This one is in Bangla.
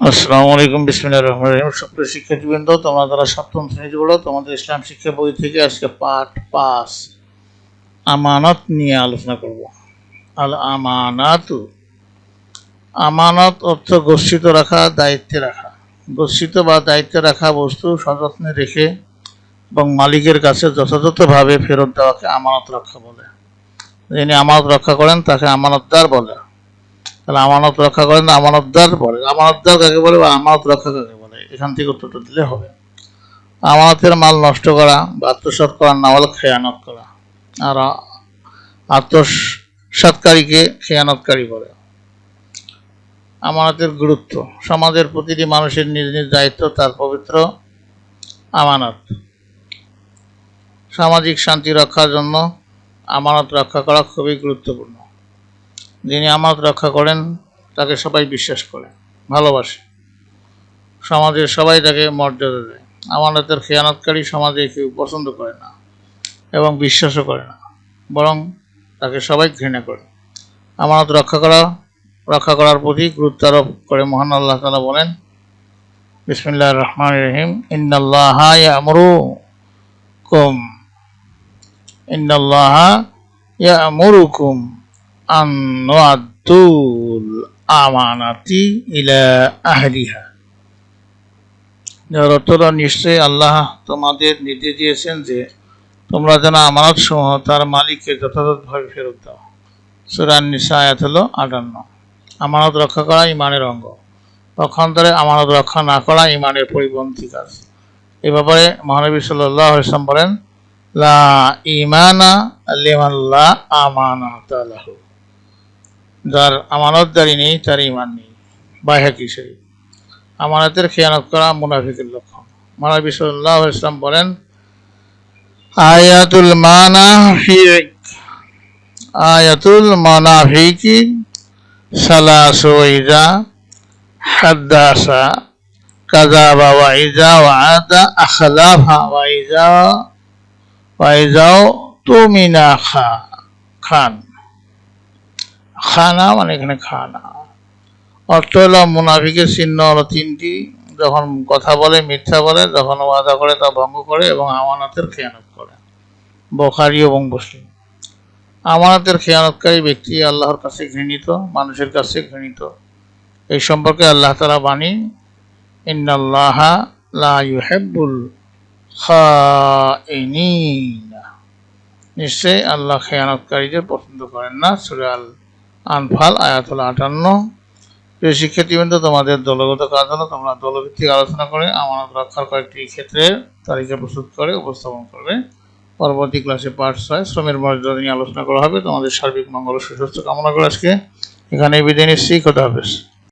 আসসালামু আলাইকুম, বিসমিল্লাহির রহমানির রহিম। সুপ্রিয় শিক্ষার্থীবৃন্দ, তোমরা যারা সপ্তম শ্রেণীতে পড়ো, তোমাদের ইসলাম শিক্ষা বই থেকে আজকে পাঠ 5 আমানত নিয়ে আলোচনা করব। আল আমানাতু, আমানত অর্থ গচ্ছিত রাখা, দায়িত্বে রাখা। গচ্ছিত বা দায়িত্বে রাখা বস্তু সযত্নে রেখে এবং মালিকের কাছে যথাযথভাবে ফেরত দেওয়াকে আমানত রক্ষা বলে। যিনি আমানত রক্ষা করেন তাকে আমানতদার বলে। তাহলে আমানত রক্ষা করেন আমানতদার বলে। আমানতদার কাকে বলে বা আমানত রক্ষা কাকে বলে, এখান থেকে উত্তরটা দিলে হবে। আমানতের মাল নষ্ট করা বা আত্মসাৎ করা না হলে খেয়ানত করা, আর আত্মসাৎকারীকে খেয়ানতকারী বলে। আমানতের গুরুত্ব, সমাজের প্রতিটি মানুষের নিজ নিজ দায়িত্ব তার পবিত্র আমানত। সামাজিক শান্তি রক্ষার জন্য আমানত রক্ষা করা খুবই গুরুত্বপূর্ণ। যিনি আমানত রক্ষা করেন তাকে সবাই বিশ্বাস করে, ভালোবাসে। সমাজের সবাই তাকে মর্যাদা দেয়। আমানতের খেয়ানতকারী সমাজে কেউ পছন্দ করে না এবং বিশ্বাসও করে না, বরং তাকে সবাই ঘৃণা করে। আমানত রক্ষা করার প্রতি গুরুত্ব আরোপ করে মহান আল্লাহ তাআলা বলেন, বিসমিল্লাহির রহমানির রহিম, ইন্নাল্লাহা ইয়া'মুরুকুম আন নু'আদ্দুল আমানাতি ইলা আহলিহা। যার অর্থ নিশ্চয়ই আল্লাহ তোমাদের নির্দেশ দিয়েছেন যে তোমরা যেন আমানত সমূহ তার মালিককে যথাযথভাবে ফেরত দাও। সূরা আন-নিসা আয়াত হলো 58। আমানত রক্ষা করা ঈমানের অঙ্গ। পক্ষান্তরে আমানত রক্ষা না করা ঈমানের পরিপন্থী কাজ। এ ব্যাপারে মহানবী সাল্লাল্লাহু আলাইহি ওয়াসাল্লাম বলেন, লা ঈমানা লিমান লা আমানাতা লাহু। যার আমানতদারি নেই তার ঈমান নেই। বাইহাকী শরীফ। আমানতের খেয়ানত করা মুনাফিকের লক্ষণ। মহানবী সাল্লাল্লাহু আলাইহি ওয়াসাল্লাম বলেন, আয়াতুল মুনাফিকি সালাসু, ইযা হাদ্দাসা কাযাবা ওয়া ইযা ওয়া'আদা আখলাফা ওয়া ইযা তুমিনা খানা মানে এখানে খানা। অর্থ হলো মুনাফিকের চিহ্ন হলো 3টি: যখন কথা বলে মিথ্যা বলে, যখন ওয়াদা করে তা ভঙ্গ করে এবং আমানতের খেয়ানত করে। বুখারী এবং মুসলিম। আমানতের খেয়ানতকারী ব্যক্তি আল্লাহর কাছে ঘৃণিত, মানুষের কাছে ঘৃণিত। এই সম্পর্কে আল্লাহ তাআলা বাণী, ইন্নাল্লাহা লা ইউহিব্বুল খাইনিন। নিশ্চয়ই আল্লাহ খেয়ানতকারীদের পছন্দ করেন না। সূরা আল আনফাল আয়াত হলো 58। প্রিয় শিক্ষার্থীবৃন্দ, তোমাদের দলগত কাজ হলো তোমরা দলভিত্তিক আলোচনা করে আমানত রক্ষার কয়েকটি ক্ষেত্রের তালিকা প্রস্তুত করে উপস্থাপন করবে। পরবর্তী ক্লাসে পার্ট 6 শ্রমের মর্যাদা নিয়ে আলোচনা করা হবে। তোমাদের সার্বিক মঙ্গল ও সুস্বাস্থ্য কামনা করে আজকে এখানেই বিদায় নিচ্ছি। খোদা হাফেজ।